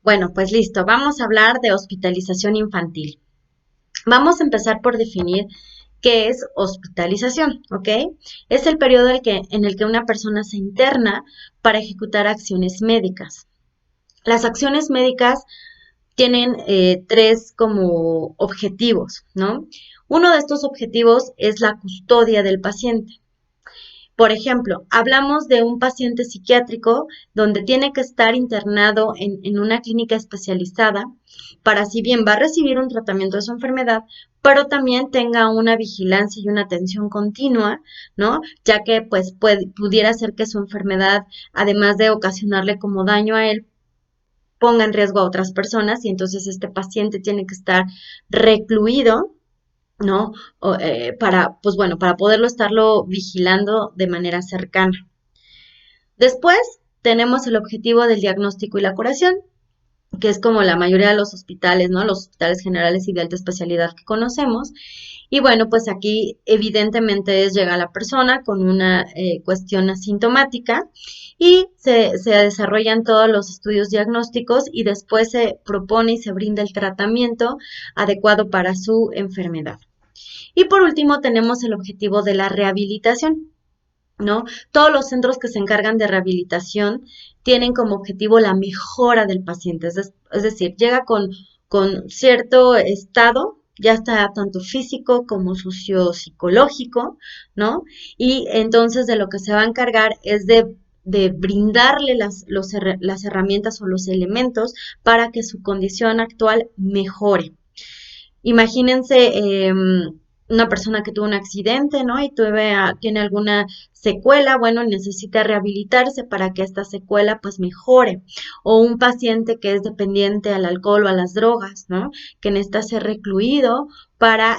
Bueno, pues listo, vamos a hablar de hospitalización infantil. Vamos a empezar por definir qué es hospitalización, ¿ok? Es el periodo en el que una persona se interna para ejecutar acciones médicas. Las acciones médicas tienen tres como objetivos, ¿no? Uno de estos objetivos es la custodia del paciente. Por ejemplo, hablamos de un paciente psiquiátrico donde tiene que estar internado en una clínica especializada para, si bien va a recibir un tratamiento de su enfermedad, pero también tenga una vigilancia y una atención continua, ¿no? Ya que pues pudiera ser que su enfermedad, además de ocasionarle como daño a él, ponga en riesgo a otras personas y entonces este paciente tiene que estar recluido, ¿no? Pues bueno, para poderlo estarlo vigilando de manera cercana. Después tenemos el objetivo del diagnóstico y la curación, que es como la mayoría de los hospitales, ¿no? Los hospitales generales y de alta especialidad que conocemos. Y bueno, pues aquí evidentemente llega la persona con una cuestión asintomática y se desarrollan todos los estudios diagnósticos y después se propone y se brinda el tratamiento adecuado para su enfermedad. Y por último tenemos el objetivo de la rehabilitación, ¿no? Todos los centros que se encargan de rehabilitación tienen como objetivo la mejora del paciente, es decir, llega con cierto estado, ya está tanto físico como sociopsicológico, ¿no? Y entonces de lo que se va a encargar es de brindarle las herramientas o los elementos para que su condición actual mejore. Imagínense una persona que tuvo un accidente, ¿no? Y tiene alguna secuela, bueno, necesita rehabilitarse para que esta secuela pues mejore. O un paciente que es dependiente al alcohol o a las drogas, ¿no? Que necesita ser recluido para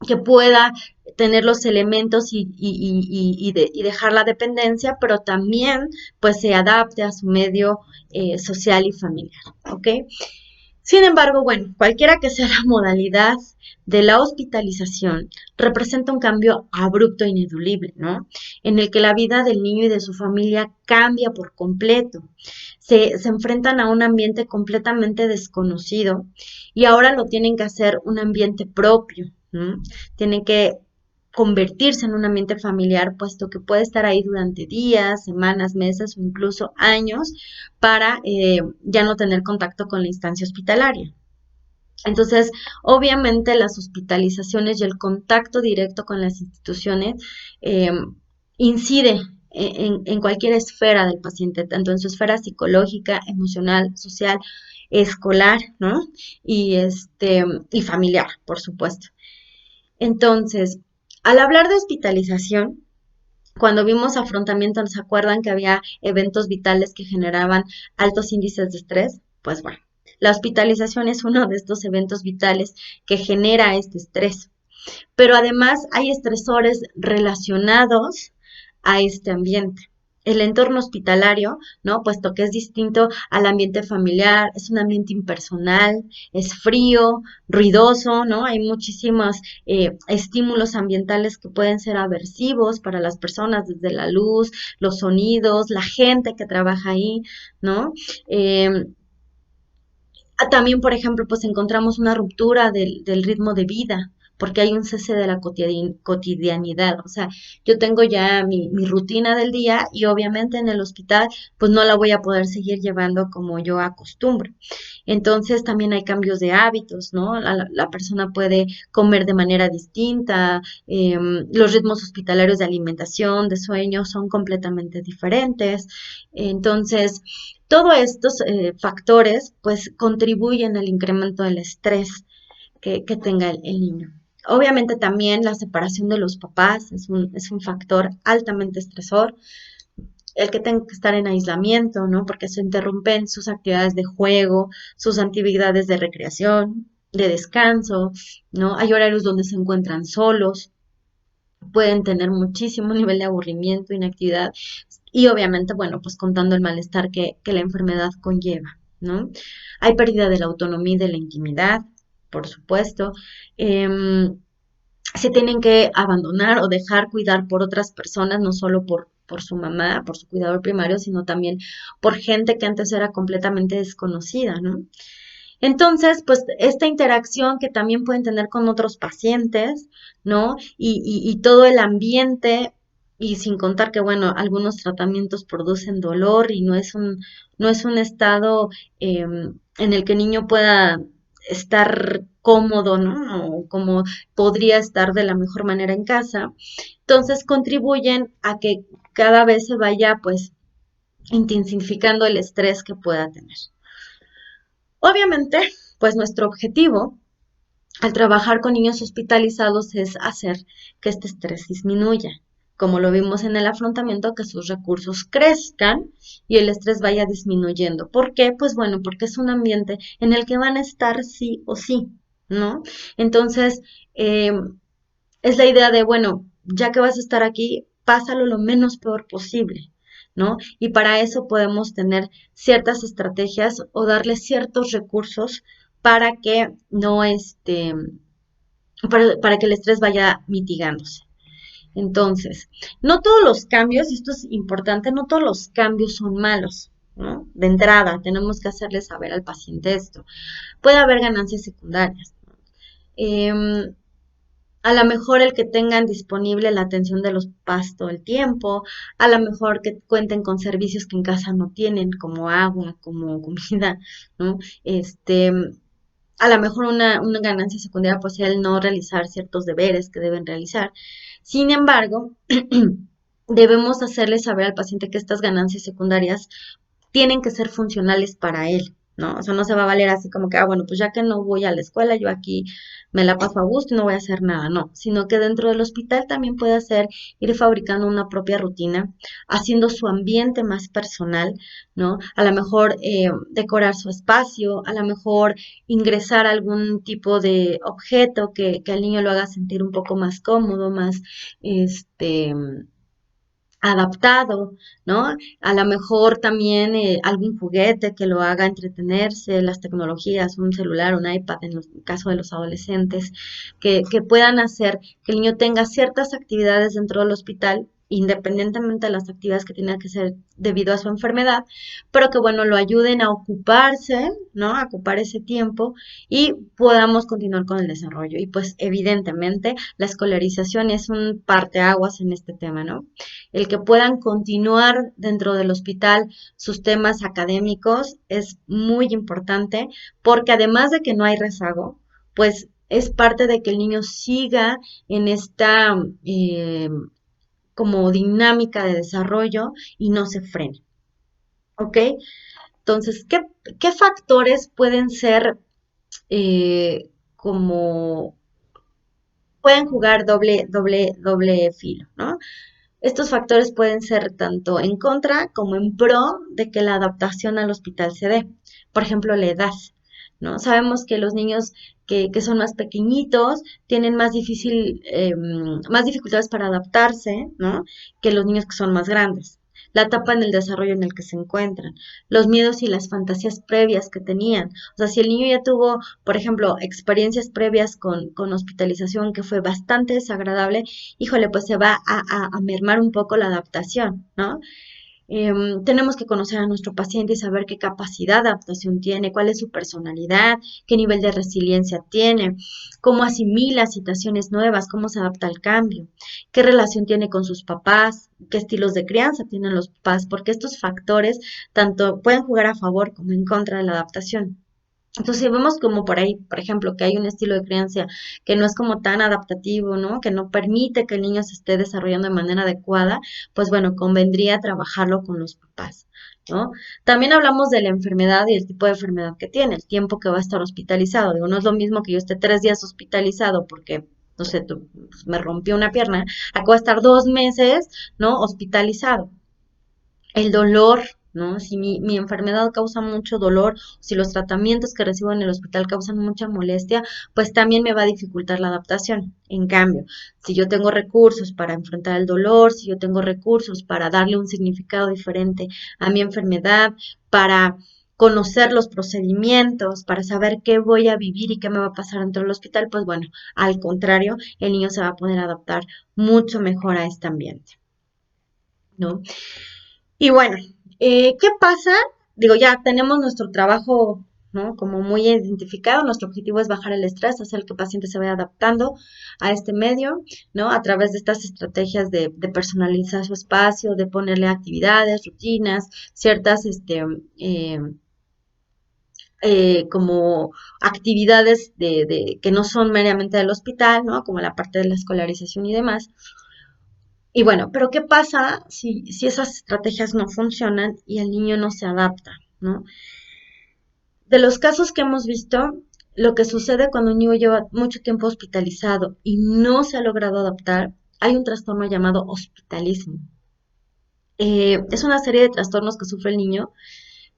que pueda tener los elementos y dejar la dependencia, pero también pues se adapte a su medio social y familiar, ¿ok? Sin embargo, bueno, cualquiera que sea la modalidad de la hospitalización, representa un cambio abrupto e ineludible, ¿no? En el que la vida del niño y de su familia cambia por completo. Se enfrentan a un ambiente completamente desconocido y ahora lo tienen que hacer un ambiente propio, ¿no? Tienen que convertirse en un ambiente familiar, puesto que puede estar ahí durante días, semanas, meses o incluso años para ya no tener contacto con la instancia hospitalaria. Entonces, obviamente las hospitalizaciones y el contacto directo con las instituciones eh, incide en cualquier esfera del paciente, tanto en su esfera psicológica, emocional, social, escolar, ¿no? Y familiar, por supuesto. Entonces, al hablar de hospitalización, cuando vimos afrontamiento, ¿se acuerdan que había eventos vitales que generaban altos índices de estrés? Pues bueno, la hospitalización es uno de estos eventos vitales que genera este estrés. Pero además hay estresores relacionados a este ambiente. El entorno hospitalario, ¿no? Puesto que es distinto al ambiente familiar, es un ambiente impersonal, es frío, ruidoso, ¿no? Hay muchísimos estímulos ambientales que pueden ser aversivos para las personas, desde la luz, los sonidos, la gente que trabaja ahí, ¿no? Eh, También, por ejemplo, pues encontramos una ruptura del ritmo de vida, porque hay un cese de la cotidianidad. O sea, yo tengo ya mi rutina del día y obviamente en el hospital, pues no la voy a poder seguir llevando como yo acostumbro. Entonces también hay cambios de hábitos, ¿no? La persona puede comer de manera distinta, los ritmos hospitalarios de alimentación, de sueño son completamente diferentes. Entonces, todos estos factores pues contribuyen al incremento del estrés que tenga el niño. Obviamente también la separación de los papás es un factor altamente estresor, el que tenga que estar en aislamiento, ¿no? Porque se interrumpen sus actividades de juego, sus actividades de recreación, de descanso, ¿no? Hay horarios donde se encuentran solos, pueden tener muchísimo nivel de aburrimiento, inactividad y obviamente, bueno, pues contando el malestar que la enfermedad conlleva, ¿no? Hay pérdida de la autonomía y de la intimidad, por supuesto. Se tienen que abandonar o dejar cuidar por otras personas, no solo por su mamá, por su cuidador primario, sino también por gente que antes era completamente desconocida, ¿no? Entonces, pues esta interacción que también pueden tener con otros pacientes, ¿no? Y todo el ambiente, y sin contar que, bueno, algunos tratamientos producen dolor y no es un estado en el que el niño pueda estar cómodo, ¿no? O como podría estar de la mejor manera en casa. Entonces contribuyen a que cada vez se vaya, pues, intensificando el estrés que pueda tener. Obviamente, pues nuestro objetivo al trabajar con niños hospitalizados es hacer que este estrés disminuya, como lo vimos en el afrontamiento, que sus recursos crezcan y el estrés vaya disminuyendo. ¿Por qué? Pues bueno, porque es un ambiente en el que van a estar sí o sí, ¿no? Entonces, eh, es la idea de, bueno, ya que vas a estar aquí, pásalo lo menos peor posible, ¿no? Y para eso podemos tener ciertas estrategias o darle ciertos recursos para que no para que el estrés vaya mitigándose. Entonces, no todos los cambios, y esto es importante, no todos los cambios son malos, ¿no? De entrada, tenemos que hacerle saber al paciente esto. Puede haber ganancias secundarias. Eh, a lo mejor el que tengan disponible la atención de los papás todo el tiempo, a lo mejor que cuenten con servicios que en casa no tienen, como agua, como comida, ¿no? A lo mejor una ganancia secundaria pues el no realizar ciertos deberes que deben realizar. Sin embargo, debemos hacerle saber al paciente que estas ganancias secundarias tienen que ser funcionales para él, ¿no? O sea, no se va a valer así como que, ah, bueno, pues ya que no voy a la escuela, yo aquí me la paso a gusto y no voy a hacer nada, no, sino que dentro del hospital también puede hacer ir fabricando una propia rutina, haciendo su ambiente más personal, ¿no? A lo mejor decorar su espacio, a lo mejor ingresar algún tipo de objeto que al niño lo haga sentir un poco más cómodo, más, este, adaptado, ¿no? A lo mejor también algún juguete que lo haga entretenerse, las tecnologías, un celular, un iPad en el caso de los adolescentes, que puedan hacer que el niño tenga ciertas actividades dentro del hospital independientemente de las actividades que tenga que hacer debido a su enfermedad, pero que bueno, lo ayuden a ocuparse, ¿no? A ocupar ese tiempo y podamos continuar con el desarrollo. Y pues evidentemente la escolarización es un parteaguas en este tema, ¿no? El que puedan continuar dentro del hospital sus temas académicos es muy importante porque además de que no hay rezago, pues es parte de que el niño siga en esta como dinámica de desarrollo y no se frene. ¿Ok? Entonces, ¿qué factores pueden ser como pueden jugar doble filo, ¿no? Estos factores pueden ser tanto en contra como en pro de que la adaptación al hospital se dé. Por ejemplo, la edad, ¿no? Sabemos que los niños que son más pequeñitos tienen más dificultades para adaptarse, ¿no? Que los niños que son más grandes. La etapa en el desarrollo en el que se encuentran, los miedos y las fantasías previas que tenían. O sea, si el niño ya tuvo, por ejemplo, experiencias previas con hospitalización que fue bastante desagradable, híjole, pues se va a mermar un poco la adaptación, ¿no? Tenemos que conocer a nuestro paciente y saber qué capacidad de adaptación tiene, cuál es su personalidad, qué nivel de resiliencia tiene, cómo asimila situaciones nuevas, cómo se adapta al cambio, qué relación tiene con sus papás, qué estilos de crianza tienen los papás, porque estos factores tanto pueden jugar a favor como en contra de la adaptación. Entonces, si vemos como por ahí, por ejemplo, que hay un estilo de crianza que no es como tan adaptativo, ¿no? Que no permite que el niño se esté desarrollando de manera adecuada, pues bueno, convendría trabajarlo con los papás, ¿no? También hablamos de la enfermedad y el tipo de enfermedad que tiene, el tiempo que va a estar hospitalizado. Digo, no es lo mismo que yo esté 3 días hospitalizado porque, no sé, pues, me rompió una pierna, acabo de estar 2 meses, ¿no? Hospitalizado. El dolor, ¿no? Si mi enfermedad causa mucho dolor, si los tratamientos que recibo en el hospital causan mucha molestia, pues también me va a dificultar la adaptación. En cambio, si yo tengo recursos para enfrentar el dolor, si yo tengo recursos para darle un significado diferente a mi enfermedad, para conocer los procedimientos, para saber qué voy a vivir y qué me va a pasar dentro del hospital, pues bueno, al contrario, el niño se va a poder adaptar mucho mejor a este ambiente. ¿no? Y bueno, ¿qué pasa? Digo, ya tenemos nuestro trabajo, ¿no? Como muy identificado. Nuestro objetivo es bajar el estrés, hacer que el paciente se vaya adaptando a este medio, ¿no? A través de estas estrategias de personalizar su espacio, de ponerle actividades, rutinas, ciertas, eh, como actividades que no son meramente del hospital, ¿no? Como la parte de la escolarización y demás. Y bueno, pero ¿qué pasa si esas estrategias no funcionan y el niño no se adapta, ¿no? De los casos que hemos visto, lo que sucede cuando un niño lleva mucho tiempo hospitalizado y no se ha logrado adaptar, hay un trastorno llamado hospitalismo. Es una serie de trastornos que sufre el niño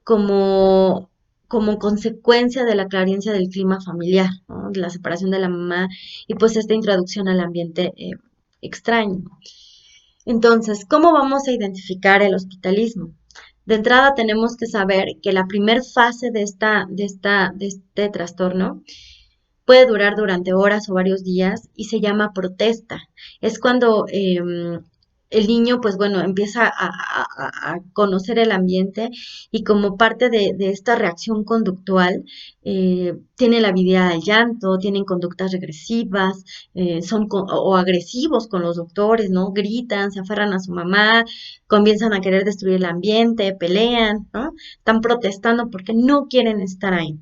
como, como consecuencia de la clariencia del clima familiar, ¿no? De la separación de la mamá y pues esta introducción al ambiente extraño. Entonces, ¿cómo vamos a identificar el hospitalismo? De entrada tenemos que saber que la primer fase de este trastorno puede durar durante horas o varios días y se llama protesta. Es cuando el niño, pues bueno, empieza a conocer el ambiente y como parte de esta reacción conductual, tiene la habilidad al llanto, tienen conductas regresivas, o agresivos con los doctores, ¿no? Gritan, se aferran a su mamá, comienzan a querer destruir el ambiente, pelean, ¿no? Están protestando porque no quieren estar ahí.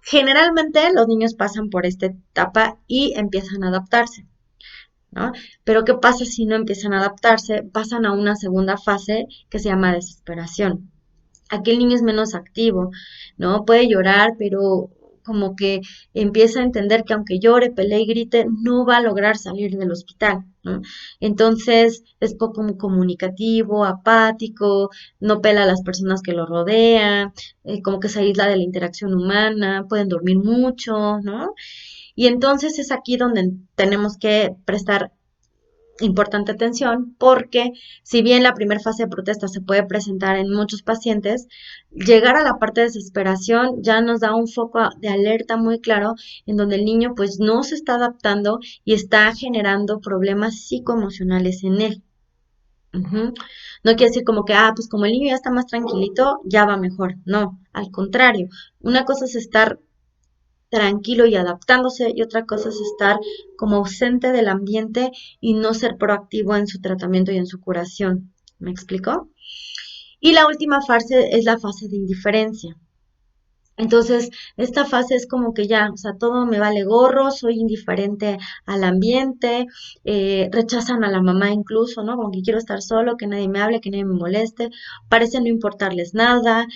Generalmente los niños pasan por esta etapa y empiezan a adaptarse, ¿no? Pero ¿qué pasa si no empiezan a adaptarse? Pasan a una segunda fase que se llama desesperación. Aquí el niño es menos activo, ¿no? Puede llorar, pero como que empieza a entender que aunque llore, pelee y grite, no va a lograr salir del hospital, ¿no? Entonces es poco comunicativo, apático, no pela a las personas que lo rodean, como que se aísla de la interacción humana, pueden dormir mucho, ¿no? Y entonces es aquí donde tenemos que prestar importante atención porque si bien la primera fase de protesta se puede presentar en muchos pacientes, llegar a la parte de desesperación ya nos da un foco de alerta muy claro en donde el niño pues no se está adaptando y está generando problemas psicoemocionales en él. Ujú. No quiere decir como que, pues como el niño ya está más tranquilito, ya va mejor. No, al contrario. Una cosa es estar tranquilo y adaptándose y otra cosa es estar como ausente del ambiente y no ser proactivo en su tratamiento y en su curación. ¿Me explico? Y la última fase es la fase de indiferencia. Entonces, esta fase es como que ya, o sea, todo me vale gorro, soy indiferente al ambiente, rechazan a la mamá incluso, ¿no? Como que quiero estar solo, que nadie me hable, que nadie me moleste, parece no importarles nada,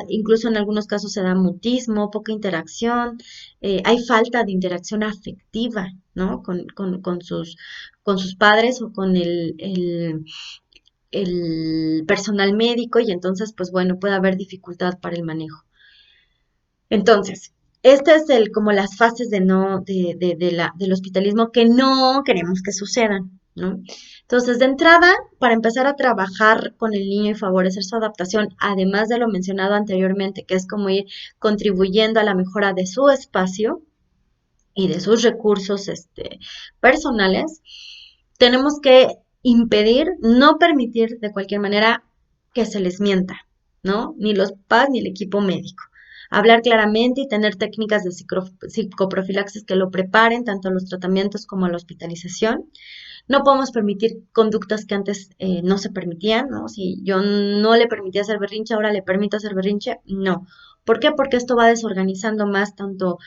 incluso en algunos casos se da mutismo, poca interacción, hay falta de interacción afectiva, ¿no? Con sus padres o con el personal médico y entonces, pues bueno, puede haber dificultad para el manejo. Entonces, este es como las fases del hospitalismo que no queremos que sucedan, ¿no? Entonces, de entrada, para empezar a trabajar con el niño y favorecer su adaptación, además de lo mencionado anteriormente, que es como ir contribuyendo a la mejora de su espacio y de sus recursos, personales, tenemos que impedir, no permitir de cualquier manera que se les mienta, ¿no? Ni los papás ni el equipo médico. Hablar claramente y tener técnicas de psicoprofilaxis que lo preparen tanto a los tratamientos como a la hospitalización. No podemos permitir conductas que antes no se permitían, ¿no? Si yo no le permitía hacer berrinche, ahora le permito hacer berrinche, no. ¿Por qué? Porque esto va desorganizando más tanto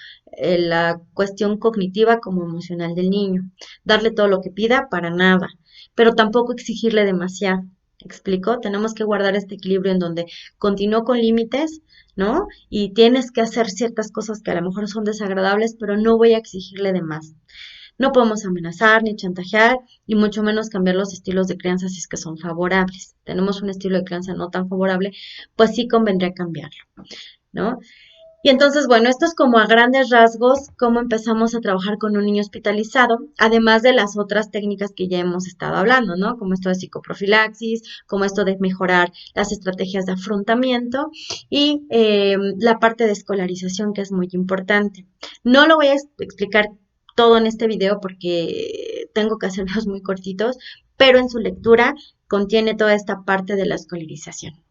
la cuestión cognitiva como emocional del niño. Darle todo lo que pida, para nada, pero tampoco exigirle demasiado. ¿Explico? Tenemos que guardar este equilibrio en donde continúo con límites, ¿no? Y tienes que hacer ciertas cosas que a lo mejor son desagradables, pero no voy a exigirle de más. No podemos amenazar ni chantajear y mucho menos cambiar los estilos de crianza si es que son favorables. Tenemos un estilo de crianza no tan favorable, pues sí convendría cambiarlo, ¿no? Y entonces, bueno, esto es como a grandes rasgos cómo empezamos a trabajar con un niño hospitalizado, además de las otras técnicas que ya hemos estado hablando, ¿no? Como esto de psicoprofilaxis, como esto de mejorar las estrategias de afrontamiento y la parte de escolarización que es muy importante. No lo voy a explicar todo en este video porque tengo que hacerlos muy cortitos, pero en su lectura contiene toda esta parte de la escolarización.